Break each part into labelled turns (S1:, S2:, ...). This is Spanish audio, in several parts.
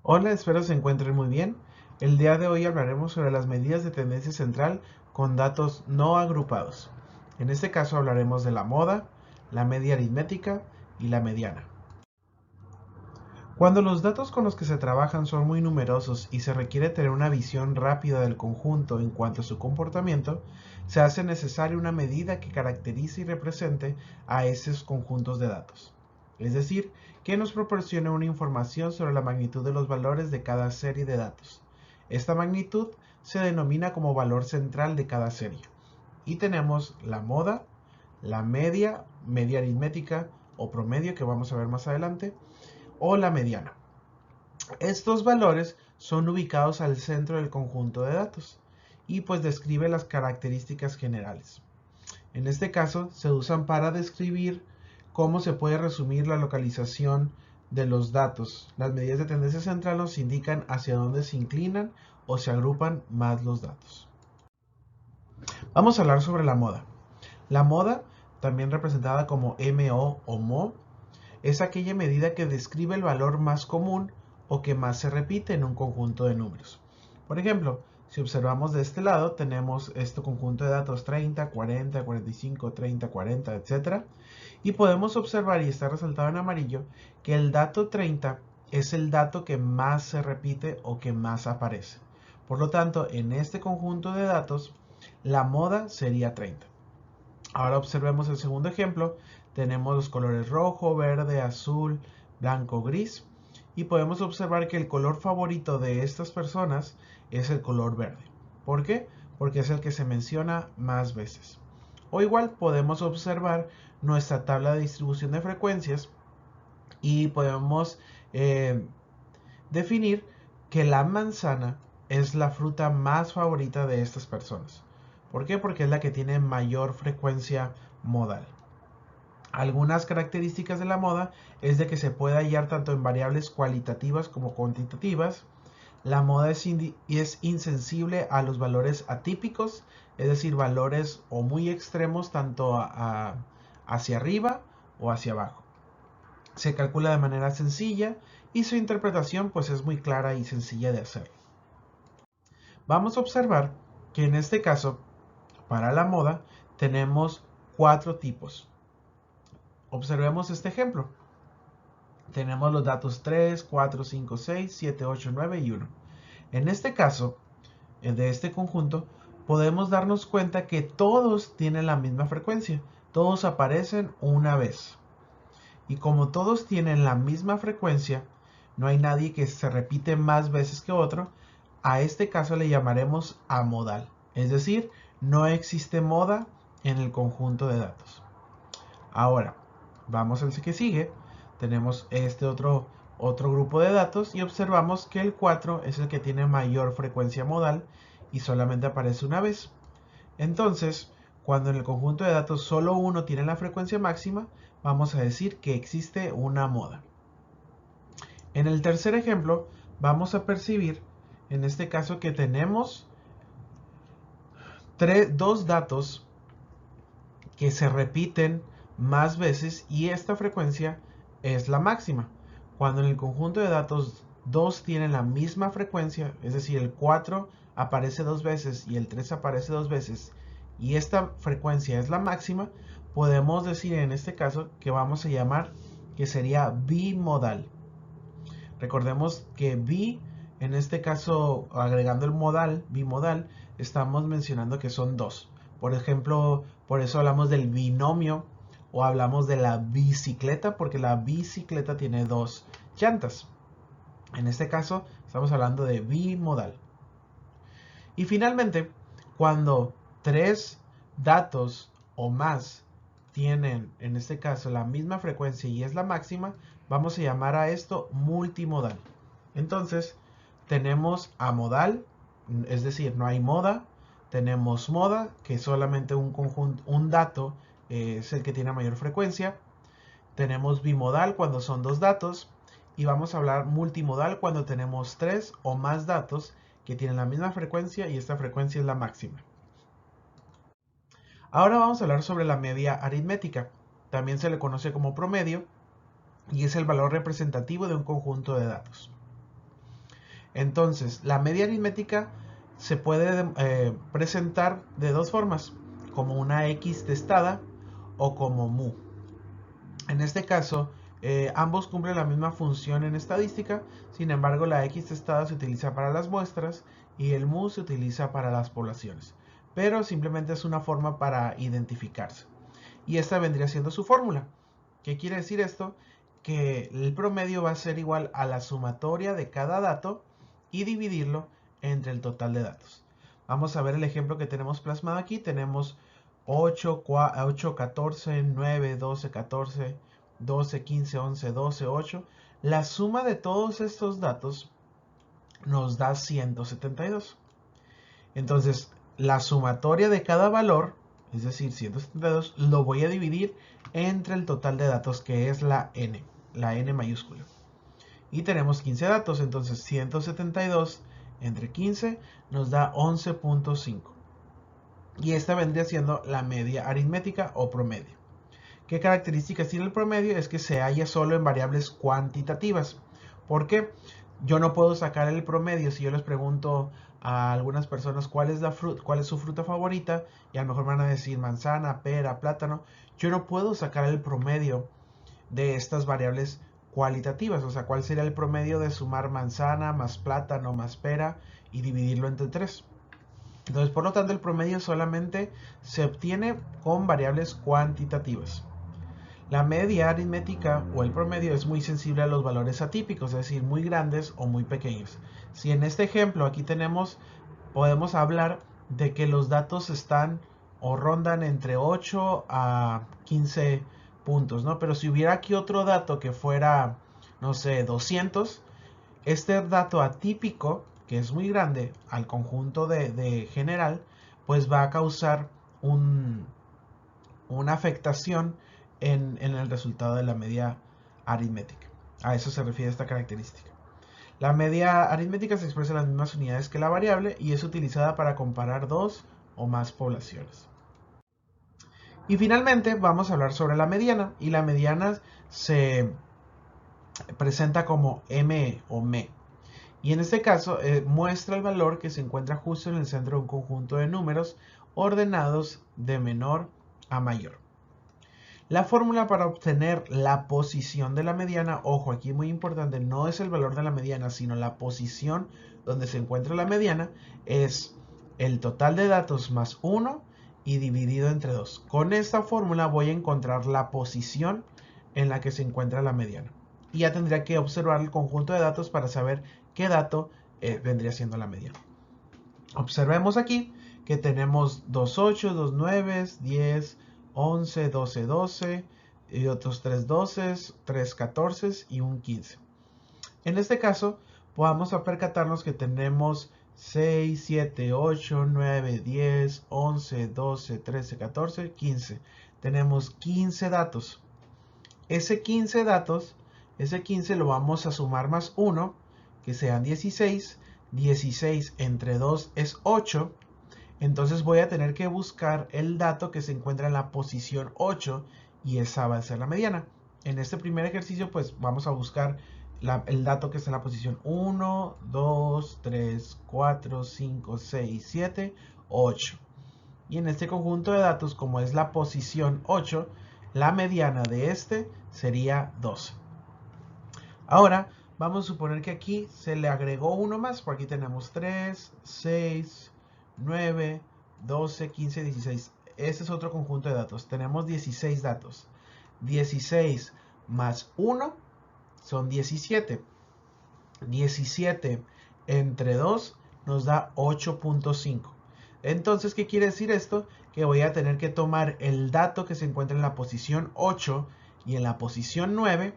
S1: Hola, espero se encuentren muy bien. El día de hoy hablaremos sobre las medidas de tendencia central con datos no agrupados. En este caso hablaremos de la moda, la media aritmética y la mediana. Cuando los datos con los que se trabajan son muy numerosos y se requiere tener una visión rápida del conjunto en cuanto a su comportamiento, se hace necesaria una medida que caracterice y represente a esos conjuntos de datos. Es decir, que nos proporcione una información sobre la magnitud de los valores de cada serie de datos. Esta magnitud se denomina como valor central de cada serie. Y tenemos la moda, la media aritmética o promedio que vamos a ver más adelante, o la mediana. Estos valores son ubicados al centro del conjunto de datos y pues describe las características generales. En este caso se usan para describir cómo se puede resumir la localización de los datos. Las medidas de tendencia central nos indican hacia dónde se inclinan o se agrupan más los datos. Vamos a hablar sobre la moda. La moda, también representada como MO o MO, es aquella medida que describe el valor más común o que más se repite en un conjunto de números. Por ejemplo, si observamos de este lado, tenemos este conjunto de datos 30, 40, 45, 30, 40, etc. Y podemos observar, y está resaltado en amarillo, que el dato 30 es el dato que más se repite o que más aparece. Por lo tanto, en este conjunto de datos, la moda sería 30. Ahora observemos el segundo ejemplo. Tenemos los colores rojo, verde, azul, blanco, gris. Y podemos observar que el color favorito de estas personas es el color verde. ¿Por qué? Porque es el que se menciona más veces. O igual podemos observar nuestra tabla de distribución de frecuencias y podemos definir que la manzana es la fruta más favorita de estas personas. ¿Por qué? Porque es la que tiene mayor frecuencia modal. Algunas características de la moda es de que se puede hallar tanto en variables cualitativas como cuantitativas. La moda es insensible a los valores atípicos, es decir, valores o muy extremos tanto hacia arriba o hacia abajo. Se calcula de manera sencilla y su interpretación pues es muy clara y sencilla de hacer. Vamos a observar que en este caso, para la moda, tenemos 4 tipos. Observemos este ejemplo. Tenemos los datos 3, 4, 5, 6, 7, 8, 9 y 1. En este caso, de este conjunto, podemos darnos cuenta que todos tienen la misma frecuencia. Todos aparecen una vez. Y como todos tienen la misma frecuencia, no hay nadie que se repite más veces que otro, a este caso le llamaremos amodal. Es decir, no existe moda en el conjunto de datos. Ahora, vamos al que sigue. Tenemos este otro grupo de datos y observamos que el 4 es el que tiene mayor frecuencia modal y solamente aparece una vez. Entonces, cuando en el conjunto de datos solo uno tiene la frecuencia máxima, vamos a decir que existe una moda. En el tercer ejemplo, vamos a percibir, en este caso, que tenemos dos datos que se repiten más veces y esta frecuencia es la máxima. Cuando en el conjunto de datos dos tienen la misma frecuencia, es decir, el 4 aparece dos veces y el 3 aparece dos veces, y esta frecuencia es la máxima, podemos decir en este caso que vamos a llamar que sería bimodal. Recordemos que bi, en este caso agregando el modal, bimodal, estamos mencionando que son dos. Por ejemplo, por eso hablamos del binomio o hablamos de la bicicleta, porque la bicicleta tiene dos llantas. En este caso estamos hablando de bimodal. Y finalmente, cuando tres datos o más tienen, en este caso, la misma frecuencia y es la máxima, vamos a llamar a esto multimodal. Entonces, tenemos amodal, es decir, no hay moda. Tenemos moda, que es solamente un conjunto, un dato es el que tiene mayor frecuencia. Tenemos bimodal cuando son dos datos. Y vamos a hablar multimodal cuando tenemos tres o más datos que tienen la misma frecuencia y esta frecuencia es la máxima. Ahora vamos a hablar sobre la media aritmética. También se le conoce como promedio y es el valor representativo de un conjunto de datos. Entonces, la media aritmética se puede presentar de dos formas, como una X testada o como mu. En este caso, ambos cumplen la misma función en estadística, sin embargo la X testada se utiliza para las muestras y el mu se utiliza para las poblaciones, pero simplemente es una forma para identificarse. Y esta vendría siendo su fórmula. ¿Qué quiere decir esto? Que el promedio va a ser igual a la sumatoria de cada dato y dividirlo entre el total de datos. Vamos a ver el ejemplo que tenemos plasmado aquí. Tenemos 8, 14, 9, 12, 14, 12, 15, 11, 12, 8. La suma de todos estos datos nos da 172. Entonces, la sumatoria de cada valor, es decir, 172, lo voy a dividir entre el total de datos, que es la n mayúscula. Y tenemos 15 datos, entonces 172 entre 15 nos da 11.5. Y esta vendría siendo la media aritmética o promedio. ¿Qué características tiene el promedio? Es que se halla solo en variables cuantitativas. ¿Por qué? Yo no puedo sacar el promedio si yo les pregunto a algunas personas cuál es su fruta favorita y a lo mejor van a decir manzana, pera, plátano. Yo no puedo sacar el promedio de estas variables cualitativas, o sea, cuál sería el promedio de sumar manzana más plátano más pera y dividirlo entre 3. Entonces, por lo tanto, el promedio solamente se obtiene con variables cuantitativas. La media aritmética o el promedio es muy sensible a los valores atípicos, es decir, muy grandes o muy pequeños. Si en este ejemplo aquí podemos hablar de que los datos están o rondan entre 8 a 15 puntos, ¿no? Pero si hubiera aquí otro dato que fuera, no sé, 200, este dato atípico, que es muy grande al conjunto de general, pues va a causar una afectación en el resultado de la media aritmética. A eso se refiere esta característica. La media aritmética se expresa en las mismas unidades que la variable y es utilizada para comparar dos o más poblaciones. Y finalmente vamos a hablar sobre la mediana, y la mediana se presenta como M o M. Y en este caso muestra el valor que se encuentra justo en el centro de un conjunto de números ordenados de menor a mayor. La fórmula para obtener la posición de la mediana, ojo, aquí muy importante, no es el valor de la mediana, sino la posición donde se encuentra la mediana, es el total de datos más 1 y dividido entre 2. Con esta fórmula voy a encontrar la posición en la que se encuentra la mediana. Y ya tendría que observar el conjunto de datos para saber qué dato vendría siendo la mediana. Observemos aquí que tenemos 2 8, 2 9, 10, 11, 12, 12 y otros 3 12, 3 14 y un 15. En este caso, podamos percatarnos que tenemos 6, 7, 8, 9, 10, 11, 12, 13, 14, 15. Tenemos 15 datos. Ese 15 lo vamos a sumar más 1, que sean 16. 16 entre 2 es 8. Entonces voy a tener que buscar el dato que se encuentra en la posición 8 y esa va a ser la mediana. En este primer ejercicio pues vamos a buscar el dato que está en la posición 1, 2, 3, 4, 5, 6, 7, 8. Y en este conjunto de datos, como es la posición 8, la mediana de este sería 12. Ahora vamos a suponer que aquí se le agregó uno más, por aquí tenemos 3, 6, 9, 12, 15, 16. Este es otro conjunto de datos. Tenemos 16 datos. 16 más 1 son 17. 17 entre 2 nos da 8.5. Entonces, ¿qué quiere decir esto? Que voy a tener que tomar el dato que se encuentra en la posición 8 y en la posición 9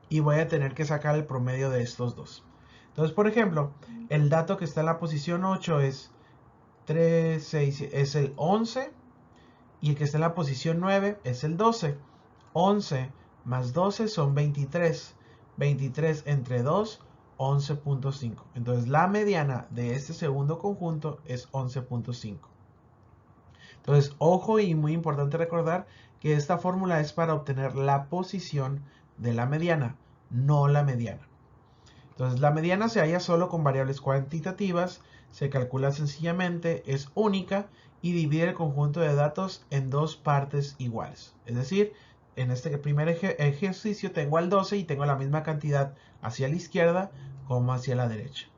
S1: y voy a tener que sacar el promedio de estos dos. Entonces, por ejemplo, el dato que está en la posición 8 es 3, 6, es el 11 y el que está en la posición 9 es el 12. 11 más 12 son 23. 23 entre 2, 11.5. Entonces la mediana de este segundo conjunto es 11.5. Entonces, ojo, y muy importante recordar que esta fórmula es para obtener la posición de la mediana, no la mediana. Entonces la mediana se halla solo con variables cuantitativas, se calcula sencillamente, es única y divide el conjunto de datos en dos partes iguales. Es decir, en este primer ejercicio tengo al 12 y tengo la misma cantidad hacia la izquierda como hacia la derecha.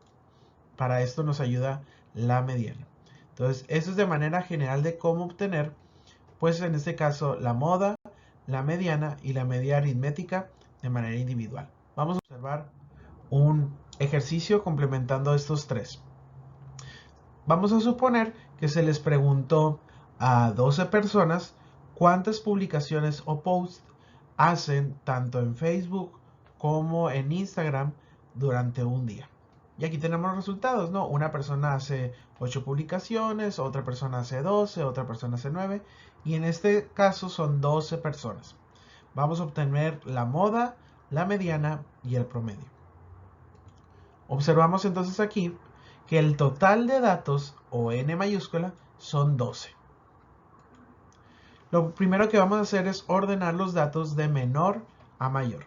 S1: Para esto nos ayuda la mediana. Entonces, eso es de manera general de cómo obtener, pues en este caso, la moda, la mediana y la media aritmética de manera individual. Vamos a observar un ejercicio complementando estos tres. Vamos a suponer que se les preguntó a 12 personas cuántas publicaciones o posts hacen tanto en Facebook como en Instagram durante un día. Y aquí tenemos los resultados, ¿no? Una persona hace 8 publicaciones, otra persona hace 12, otra persona hace 9. Y en este caso son 12 personas. Vamos a obtener la moda, la mediana y el promedio. Observamos entonces aquí que el total de datos, o n mayúscula, son 12. Lo primero que vamos a hacer es ordenar los datos de menor a mayor.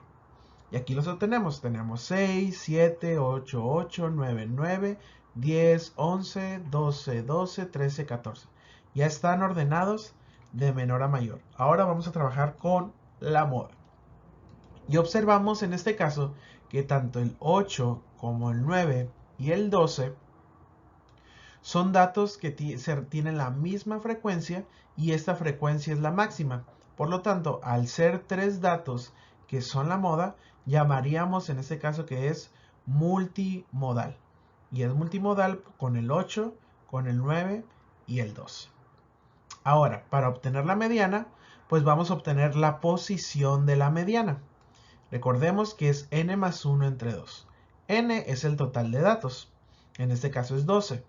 S1: Y aquí los obtenemos. Tenemos 6, 7, 8, 8, 9, 9, 10, 11, 12, 12, 13, 14. Ya están ordenados de menor a mayor. Ahora vamos a trabajar con la moda. Y observamos en este caso que tanto el 8 como el 9 y el 12 son datos que tienen la misma frecuencia y esta frecuencia es la máxima. Por lo tanto, al ser tres datos que son la moda, llamaríamos en este caso que es multimodal. Y es multimodal con el 8, con el 9 y el 12. Ahora, para obtener la mediana, pues vamos a obtener la posición de la mediana. Recordemos que es n más 1 entre 2. N es el total de datos. En este caso es 12.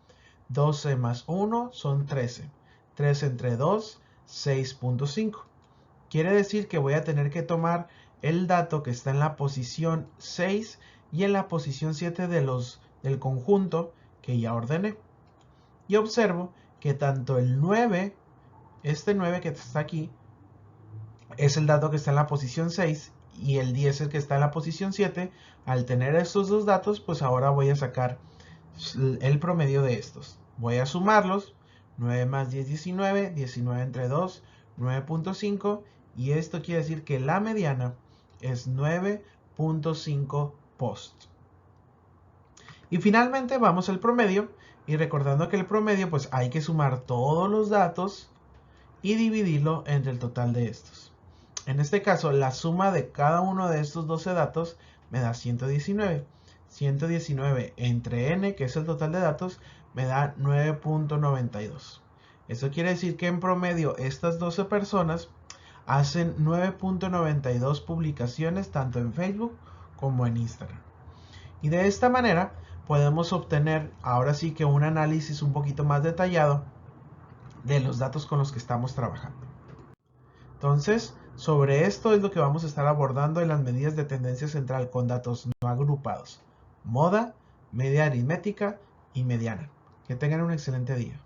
S1: 12 más 1 son 13. 13 entre 2, 6.5. Quiere decir que voy a tener que tomar el dato que está en la posición 6 y en la posición 7 del conjunto que ya ordené. Y observo que tanto el 9, este 9 que está aquí, es el dato que está en la posición 6 y el 10 es el que está en la posición 7. Al tener estos dos datos, pues ahora voy a sacar el promedio de estos. Voy a sumarlos. 9 más 10, 19. 19 entre 2, 9.5. Y esto quiere decir que la mediana es 9.5 post. Y finalmente vamos al promedio. Y recordando que el promedio, pues hay que sumar todos los datos y dividirlo entre el total de estos. En este caso, la suma de cada uno de estos 12 datos me da 119. 119 entre n, que es el total de datos, me da 9.92. Eso quiere decir que en promedio estas 12 personas hacen 9.92 publicaciones tanto en Facebook como en Instagram. Y de esta manera podemos obtener ahora sí que un análisis un poquito más detallado de los datos con los que estamos trabajando. Entonces, sobre esto es lo que vamos a estar abordando en las medidas de tendencia central con datos no agrupados: moda, media aritmética y mediana. Que tengan un excelente día.